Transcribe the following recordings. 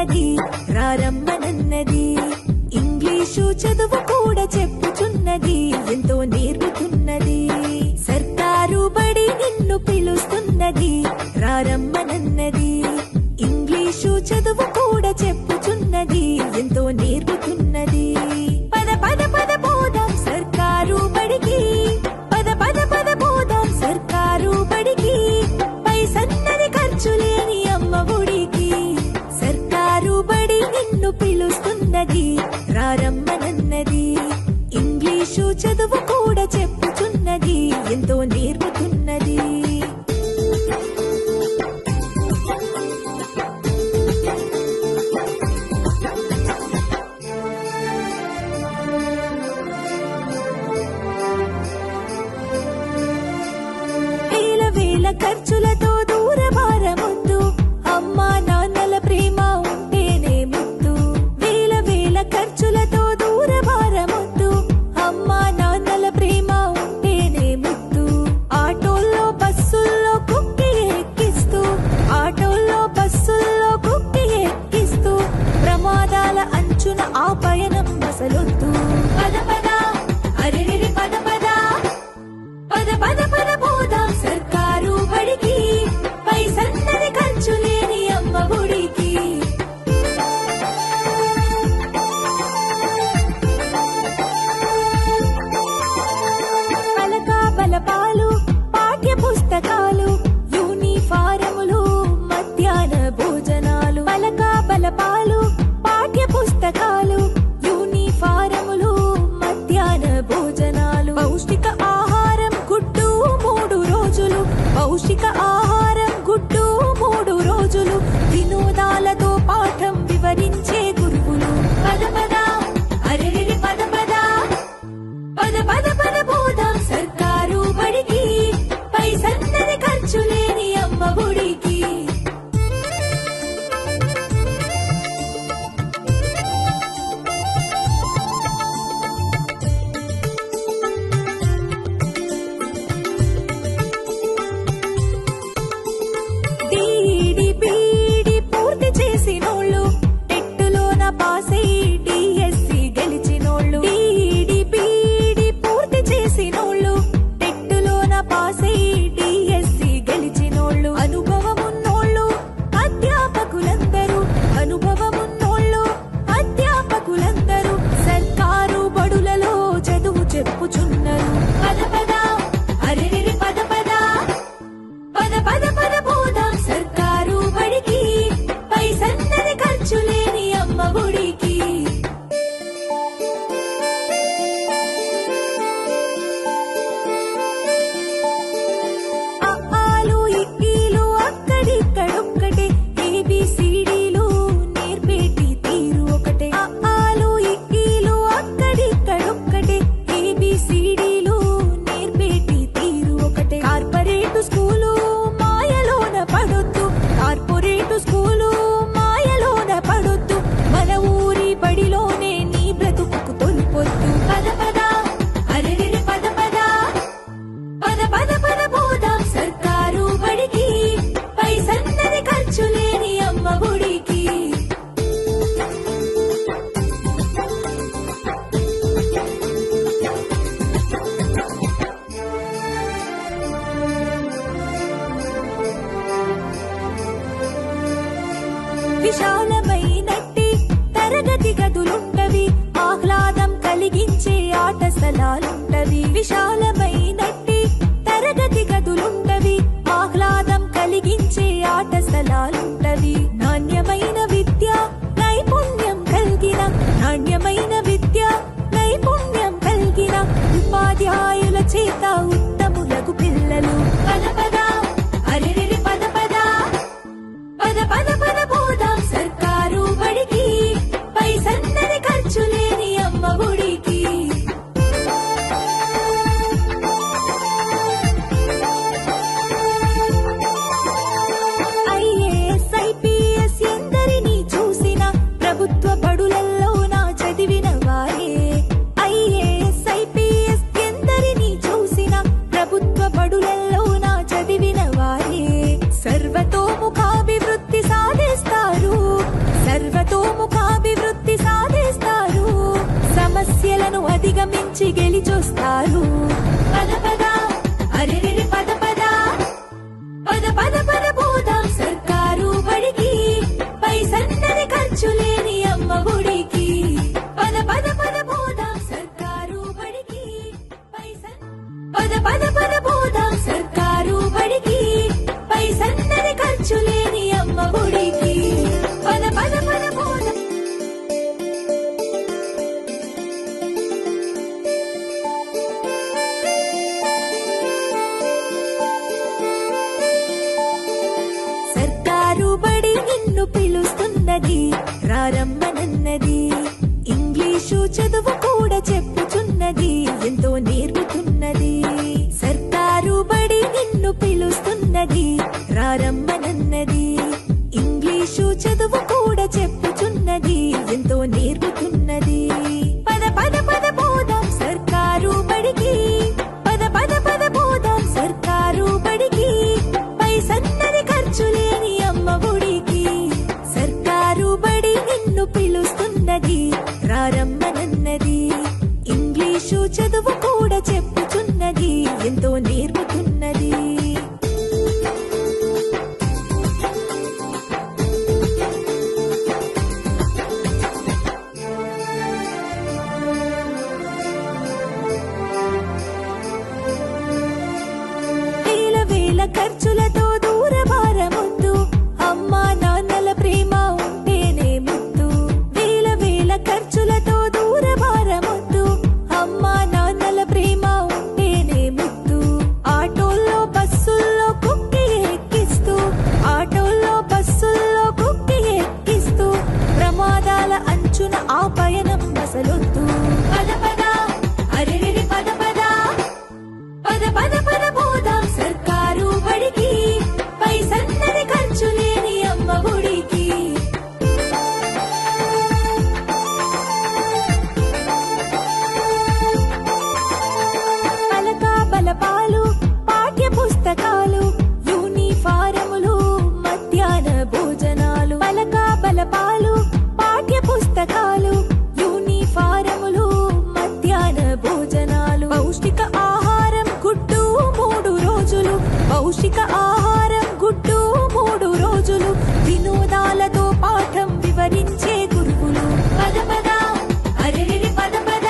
పిలుస్తున్నది రారమ్మనన్నది. English చదువు కూడా చెప్పుచున్నది ఎంతో నేర్పుతున్నది. సర్కారు బడి నిన్ను పిలుస్తున్నది రారమ్మనన్నది. ఇంగ్లీషు చదువు కూడా చెప్పుచున్నది ఎంతో నేర్పుతున్నది. పద పద పద పోదాం సర్కారు బడికి, పద పద పద పోదాం సర్కారు బడికి. పైసన్నది ఖర్చు లేని అమ్మ ఒడికి. సర్కారు బడి నిన్ను పిలుస్తున్నది రారమ్మనన్నది. ఇంగ్లీషు చదువు కూడా చెప్పుచున్నది ఎంతో నేర్పుతున్నది. ఖర్చులతో దూర భారముద్దు, అమ్మా నాన్నల ప్రేమ ఉంటేనే ముద్దు. వేల వేల ఖర్చులతో దూర భారముద్దు, అమ్మా నాన్నల ప్రేమ ఉంటేనే ముద్దు. ఆటోల్లో బస్సుల్లో కుక్కి ఎక్కిస్తూ, ఆటోల్లో బస్సుల్లో కుక్కి ఎక్కిస్తూ, ప్రమాదాల అంచున ఆ పయనం అసలొద్దు. పద పద అరెరెరి పద పద, పద పద పద పోదాం సర్కారు బడికి. పైసన్నది ఖర్చు లేని అమ్మ ఒడికి. పలక బలపాలు పాఠ్య పుస్తకాలు, యూనిఫారములు మధ్యాహ్న భోజనాలు. పలక బలపాలు పాఠ్య పుస్తకాలు, యూనిఫారములు మధ్యాహ్న భోజనాలు. పౌష్టిక ఆహారం గుడ్డు 3 రోజులు, పౌష్టిక ఆహారం గుడ్డు 3 రోజులు. వినోదాలతో పాఠం వివరించే గురువులు. పద పద అరెరెరి పద పద, పద పద పద పోదాం సర్కారు బడికి. పైసన్నది ఖర్చు లేని అమ్మ ఒడికి. చెప్పుచున్నారు. పద పద అరెరెరి పద పద, పద పద పద పోదాం సర్కారు బడికి. పైసన్నది ఖర్చు లేని అమ్మ ఒడికి. అఆలు ఇక్కీలు అక్కడిక్కడొక్కటే, ఏబిసిడీలు నేర్పేటి తీరు ఒకటే. అఆలు ఇక్కీలు అక్కడిక్కడొక్కటే, ఏబిసిడీలు నేర్పేటి తీరు ఒకటే. కార్పొరేటు స్కూలు మాయలోన పడొద్దు, కార్పొరేటు స్కూలు మాయలోన పడొద్దు. మన ఊరి బడిలోనే నీ బ్రతుకు తొలిపొద్దు. పద పద అరెరెరి పద పద, పద పద పద పోదాం సర్కారు బడికి. పైసన్నది ఖర్చు లేని అమ్మ ఒడికి. విశాలమైనట్టి తరగతి గదులుంటవి, ఆహ్లాదం కలిగించే ఆట స్థలాలుంటవి. విశాలమైనట్టి తరగతి గదులుంటవి, ఆహ్లాదం కలిగించే ఆట స్థలాలుంటవి. నాణ్యమైన విద్య నైపుణ్యం కలిగిన, నాణ్యమైన విద్య నైపుణ్యం కలిగిన ఉపాధ్యాయుల చేత ఉత్తములకు పిల్లలు. పద పద అరెరెరి పద పద, పద పద పద పోదాం సర్కారు బడికి. పైసన్నది ఖర్చు లేని అమ్మ ఒడికి. ఐఏఎస్ ఐపీఎస్ ఎందరినీ చూసిన ప్రభుత్వ బడులలో నా చదివిన వారే. ఐఏఎస్ ఐపీఎస్ ఎందరినీ చూసిన ప్రభుత్వ బడులలో నా చదివిన వారే. సర్వతోముఖాభివృద్ధి సాధిస్తారు, చెప్పుచున్నది రారమ్మనన్నది. ఇంగ్లీషు చదువు కూడా చెప్పుచున్నది ఎంతో నేర్పుతున్నది. సర్కారు బడి నిన్ను పిలుస్తున్నది రారమ్మనన్నది. ఇంగ్లీషు చదువు కూడా చెప్పుచున్నది ఎంతో నేర్పుతున్నది. పద పద పద పోదాం సర్కారు బడికి, పద పద పద పోదాం సర్కారు బడికి. పైసన్నది ఖర్చు లేని అమ్మ ఒడికి. సర్కారు బడి నిన్ను పిలుస్తున్నది రారమ్మనన్నది. ఇంగ్లీషు చదువు కూడా చెప్పుచున్నది ఎంతో నేర్పుతున్నది. ఖర్చులతో దూరభారమొద్దు, అమ్మా నాన్నల ప్రేమ ఉంటేనే ముద్దు. వేల వేల ఖర్చులతో దూరభారమొద్దు, అమ్మా నాన్నల ప్రేమ ఉంటేనే ముద్దు. ఆటోల్లో బస్సుల్లో కుక్కి ఎక్కిస్తూ, ఆటోల్లో బస్సుల్లో కుక్కి ఎక్కిస్తూ, ప్రమాదాల అంచున ఆ పయనం అసలొద్దు. పద పద అరెరెరి పద పద, పద పద పద పోదాం సర్కారు బడికి. పైసన్నది ఖర్చు లేని అమ్మ ఒడికి. పలక బలపాలు పాఠ్య పుస్తకాలు యూనిఫారములు మధ్యాహ్న భోజనాలు. పలక బలపాలు పాఠ్య పుస్తకాలు యూనిఫారములు మధ్యాహ్న భోజనాలు. పౌష్టిక ఆహారం గుడ్డు 3 రోజులు, పౌష్టిక ఆహారం గుడ్డు 3 రోజులు. వినోదాలతో పాఠం వివరించే గురువులు. పద పద అరెరెరి పద పద,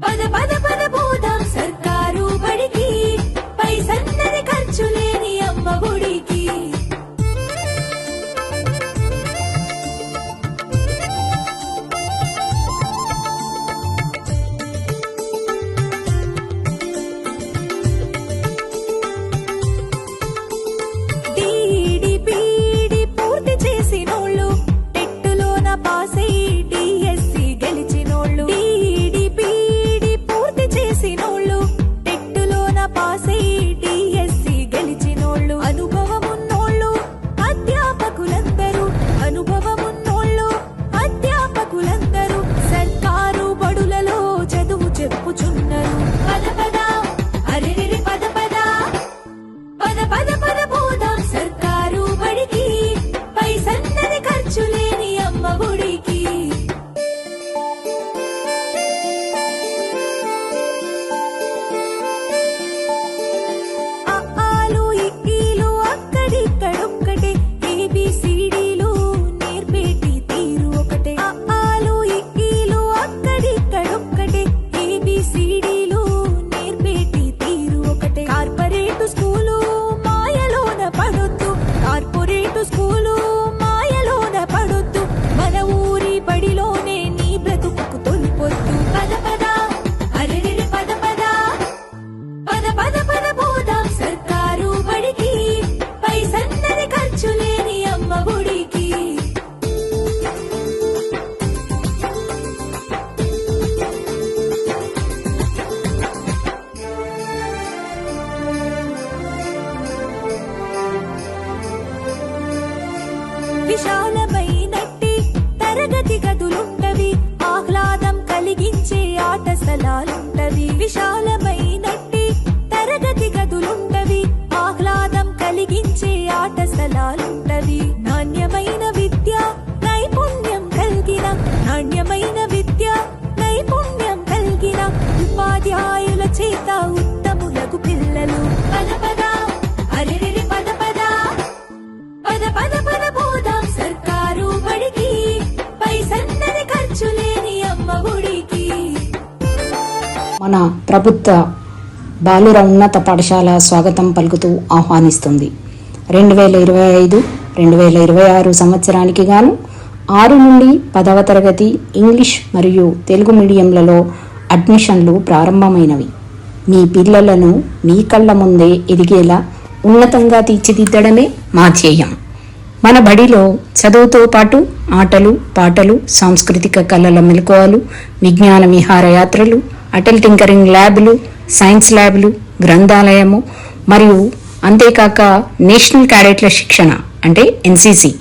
పద పద పద పోదాం సర్కారు బడికి. పైసన్నది ఖర్చు లేని అమ్మ ఒడికి. విశాలమైనట్టి తరగతి గదులుంటవి, ఆహ్లాదం కలిగించే ఆట స్థలాలుంటవి. విశాలమైనట్టి తరగతి గదులుంటవి, ఆహ్లాదం కలిగించే ఆట స్థలాలుంటవి. నాణ్యమైన విద్య నైపుణ్యం కలిగిన, నాణ్యమైన విద్య నైపుణ్యం కలిగిన ఉపాధ్యాయుల చేత ఉత్తములకు పిల్లలు. పద పద అరెరెరి పద పద, పద పద పద పోదాం సర్కారు బడికి. పైసన్నది ఖర్చు లేని అమ్మ ఒడికి. మన ప్రభుత్వ బాలుర ఉన్నత పాఠశాల స్వాగతం పలుకుతూ ఆహ్వానిస్తుంది. 2025-2026 సంవత్సరానికి గాను 6 నుండి 10వ తరగతి ఇంగ్లీష్ మరియు తెలుగు మీడియంలలో అడ్మిషన్లు ప్రారంభమైనవి. మీ పిల్లలను మీ కళ్ళ ముందే ఎదిగేలా ఉన్నతంగా తీర్చిదిద్దడమే మా ధ్యేయం. మన బడిలో చదువుతో పాటు ఆటలు, పాటలు, సాంస్కృతిక కళల మెలకువలు, విజ్ఞాన విహారయాత్రలు, అటల్ టింకరింగ్ ల్యాబ్లు, సైన్స్ ల్యాబ్లు, గ్రంథాలయము మరియు అంతేకాక నేషనల్ క్యాడెట్ల శిక్షణ అంటే ఎన్సిసి.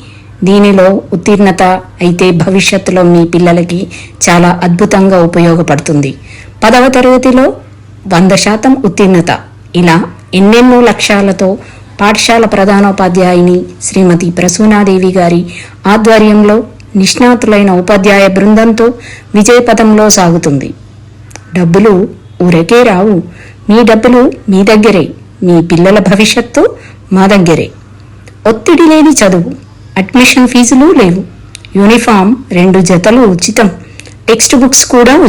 దీనిలో ఉత్తీర్ణత అయితే భవిష్యత్తులో మీ పిల్లలకి చాలా అద్భుతంగా ఉపయోగపడుతుంది. 10వ తరగతిలో 100% ఉత్తీర్ణత. ఇలా ఎన్నెన్నో లక్ష్యాలతో పాఠశాల ప్రధానోపాధ్యాయుని శ్రీమతి ప్రసూనాదేవి గారి ఆధ్వర్యంలో నిష్ణాతులైన ఉపాధ్యాయ బృందంతో విజయపథంలో సాగుతుంది. డబ్బులు ఊరకే రావు. మీ డబ్బులు మీ దగ్గరే, మీ పిల్లల భవిష్యత్తు మా దగ్గరే. ఒత్తిడి లేని చదువు, అడ్మిషన్ ఫీజులు లేవు, యూనిఫామ్ 2 జతలు ఉచితం, టెక్స్ట్ బుక్స్ కూడా ఉచితం.